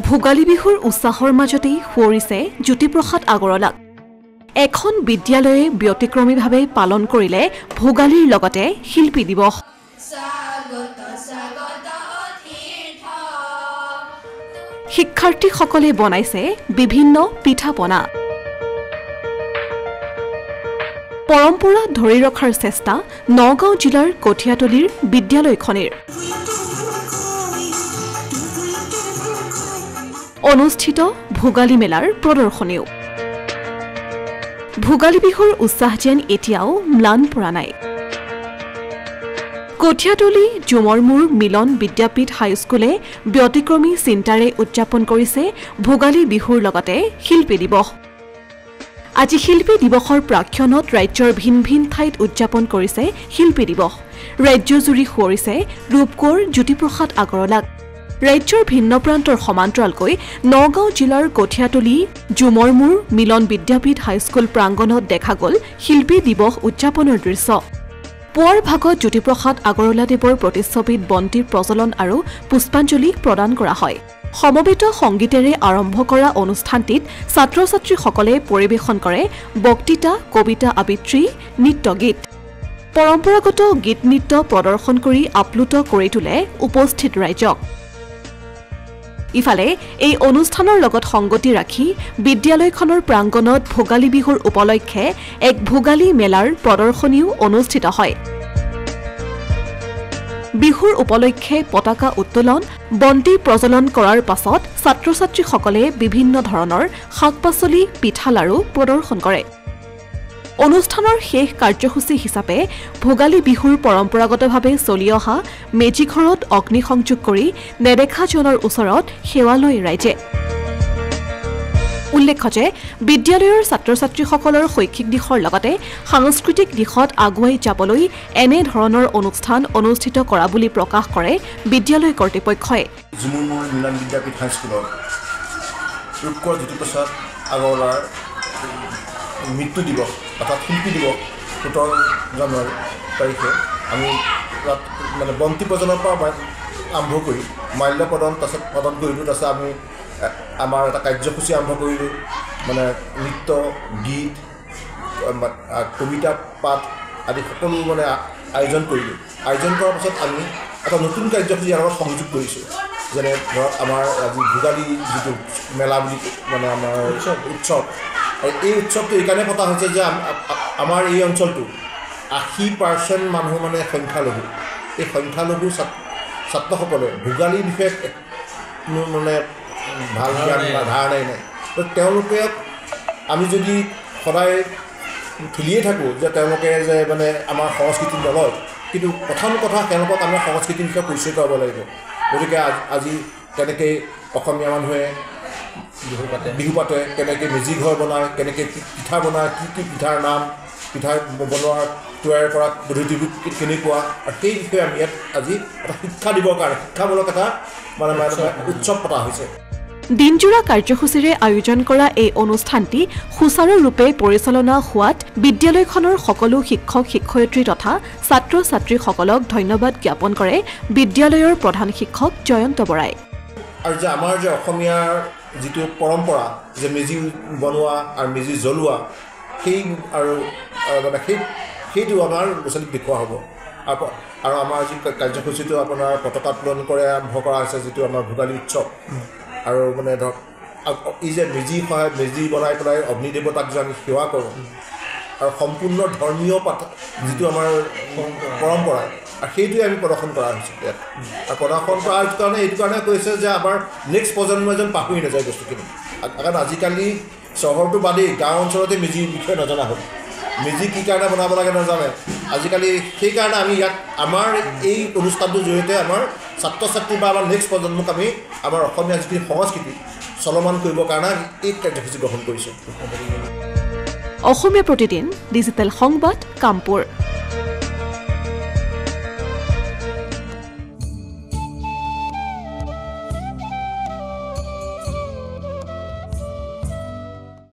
ভোগালী বিহুৰ উৎসাহৰ মাজতেই সুঁৱৰিছে জ্যোতিপ্ৰসাদ আগৰৱালাক এখন বিদ্যালয়ে ব্যতিক্ৰমীভাৱে পালন কৰিলে ভোগালীৰ লগতে শিল্পী দিৱস শিক্ষাৰ্থীসকলে বনাইছে বিভিন্ন পিঠা-পনা পৰম্পৰা ধৰি ৰখাৰ চেষ্টা নগাঁও জিলাৰ কঠিয়াতলিৰ বিদ্যালয়খনৰ অনুষ্ঠিত ভোগালী মেলাৰ প্ৰদৰ্শনীও ভোগালী বিহুৰ উৎসাহ যেন এতিয়াও ম্লান পৰা নাই কঠিয়াতলি জুমৰমুৰ মিলন বিদ্যাপীঠ হাইস্কুলে ব্যতিক্ৰমী চিন্তাৰে উদযাপন কৰিছে ভোগালী বিহুৰ লগতে শিল্পী দিৱস আজি শিল্পী দিৱসৰ প্ৰাক্ষণত ৰাজ্যৰ ভিন ভিন ঠাইত উদযাপন কৰিছে শিল্পী দিৱস ৰাজ্যজুৰি সুঁৱৰিছে ৰূপকোঁৱৰ জ্যোতিপ্ৰসাদ আগৰৱালাক ৰাজ্যৰ ভিন্ন প্ৰান্তৰ সমান্তৰালকৈ নগাঁও জিলাৰ কঠিয়াতলি জুমৰমুৰ মিলন বিদ্যাপীঠ হাইস্কুল প্ৰাংগণত দেখা গ'ল শিল্পী দিৱস উদযাপনৰ দৃশ্য পুৱাৰ ভাগত জ্যোতিপ্ৰসাদ আগৰৱালাদেৱৰ প্ৰতিচ্ছবিত বন্তিৰ প্ৰজ্বলন আৰু পুষ্পাঞ্জলি প্ৰদান কৰা হয় সমবেত সংগীতেৰে আৰম্ভ কৰা অনুষ্ঠানটিত ছাত্ৰ-ছাত্ৰীসকলে পৰিৱেশন কৰে বক্তৃতা কবিতা আবৃত্তি নৃত্য গীত পৰম্পৰাগত গীত নৃত্য প্ৰদৰ্শন কৰি আপ্লুত কৰি তোলে উপস্থিত ৰাইজক ইফালে এই অনুষ্ঠানৰ লগত সংগতি ৰাখি বিদ্যালয়খনৰ প্ৰাংগণত ভোগালী বিহুৰ উপলক্ষে এক ভোগালী মেলাৰ প্ৰদৰ্শনীও অনুষ্ঠিত হয় বিহুৰ উপলক্ষে পতাকা উত্তোলন বন্তি প্ৰজ্বলন কৰাৰ পাছত ছাত্ৰ-ছাত্ৰীসকলে বিভিন্ন ধৰণৰ শাক-পাচলি পিঠা লাৰু প্ৰদৰ্শন কৰে অনুষ্ঠানৰ শেষ কাৰ্যসূচী হিচাপে ভোগালী বিহুৰ পৰম্পৰাগতভাৱে চলি অহা মেজি ঘৰত অগ্নি সংযোগ কৰি নেদেখাজনৰ ওচৰত সেৱা লয় ৰাইজে উল্লেখ্য যে বিদ্যালয়ৰ ছাত্ৰ-ছাত্ৰীসকলৰ শৈক্ষিক দিশৰ লগতে সাংস্কৃতিক দিশত আগুৱাই যাবলৈ এনে ধৰণৰ অনুষ্ঠান অনুষ্ঠিত কৰা বুলি প্ৰকাশ কৰে বিদ্যালয় কৰ্তৃপক্ষই জুমৰমুৰ মিলন বিদ্যাপীঠ হাইস্কুলত ৰূপকোঁৱৰ জ্যোতিপ্ৰসাদ আগৰৱালাৰ মৃত্যু দিৱস অৰ্থাৎ শিল্পী দিৱস 17 জানুৱাৰী তাৰিখে আমি মানে বন্তি প্ৰজ্বলনৰ পৰা আৰম্ভ কৰি মাল্য প্ৰদান তাৰপিছত প্ৰদান কৰিলোঁ তাৰপিছত আমি আমাৰ এটা কাৰ্যসূচী আৰম্ভ কৰিলোঁ মানে নৃত্য গীত কবিতা পাঠ আদি সকলো মানে আয়োজন কৰিলোঁ আয়োজন কৰাৰ পাছত আমি এটা নতুন কাৰ্যসূচী ইয়াৰ লগত সংযোগ কৰিছোঁ যেনে ধৰক আমাৰ আজি ভোগালী যিটো মেলা বুলি মানে আমাৰ উৎসৱ আৰু এই উৎসৱটো এইকাৰণে পতা হৈছে যে আমাৰ এই অঞ্চলটো 80% মানুহ মানে সংখ্যালঘু এই সংখ্যালঘু ছাত্ৰসকলে ভোগালীৰ বিষয়ে মানে ভাল জ্ঞান বা ধাৰণাই নাই তো তেওঁলোকে আমি যদি সদায় ঠেলিয়ে থাকোঁ যে তেওঁলোকে যে মানে আমাৰ সংস্কৃতি নলয় কিন্তু প্ৰথম কথা তেওঁলোকক আমাৰ সংস্কৃতিৰ বিষয়ে পৰিচয় কৰাব লাগিব গতিকে আজি তেনেকৈ অসমীয়া মানুহে বিহু পাতে কেনেকৈ মেজি ঘৰ বনায় কেনেকৈ পিঠা বনায় কি পিঠাৰ নাম পিঠা বনোৱাৰ তৈয়াৰ কৰা পদ্ধতিবোৰ কেনেকুৱা আৰু সেই বিষয়ে আমি ইয়াত আজি এটা শিক্ষা দিবৰ কাৰণে শিক্ষামূলক এটা মানে উৎসৱ পতা হৈছে দিনজোৰা কাৰ্যসূচীৰে আয়োজন কৰা এই অনুষ্ঠানটি সুচাৰুৰূপে পৰিচালনা হোৱাত বিদ্যালয়খনৰ সকলো শিক্ষক শিক্ষয়িত্ৰী তথা ছাত্ৰ-ছাত্ৰীসকলক ধন্যবাদ জ্ঞাপন কৰে বিদ্যালয়ৰ প্ৰধান শিক্ষক জয়ন্ত বৰাই আৰু যে আমাৰ যে অসমীয়াৰ যিটো পৰম্পৰা যে মেজি বনোৱা আৰু মেজি জ্বলোৱা সেই আৰু মানে সেইটো আমাৰ ল'ৰা ছোৱালীক দেখুওৱা হ'ব আৰু আমাৰ যি কাৰ্যসূচীটো আপোনাৰ পতাকা উত্তোলন কৰে আৰম্ভ কৰা হৈছে যিটো আমাৰ ভোগালী উৎসৱ আৰু মানে ধৰক এই যে মেজি বনাই পেলাই অগ্নিদেৱতাক যে আমি সেৱা কৰোঁ আৰু সম্পূৰ্ণ ধৰ্মীয় যিটো আমাৰ পৰম্পৰা আৰু সেইটোৱে আমি প্ৰদৰ্শন কৰা হৈছে ইয়াত আৰু প্ৰদৰ্শন কৰাৰ কাৰণে এইটো কাৰণে কৈছে যে আমাৰ নেক্সট প্ৰজন্মই যেন পাহৰি নাযায় বস্তুখিনি কাৰণ আজিকালি চহৰটো বাদেই গাঁও অঞ্চলতে মেজিৰ বিষয়ে নজনা হ'ল মেজি কি কাৰণে বনাব লাগে নাজানে আজিকালি সেইকাৰণে আমি ইয়াত আমাৰ এই অনুষ্ঠানটোৰ জৰিয়তে আমাৰ ছাত্ৰ-ছাত্ৰী বা আমাৰ নেক্সট প্ৰজন্মক আমি আমাৰ অসমীয়া যিখিনি সংস্কৃতি চলমান কৰিবৰ কাৰণে এই কাৰ্যসূচী গ্ৰহণ কৰিছোঁ অসমীয়া প্ৰতিদিন ডিজিটেল সংবাদ কামপুৰ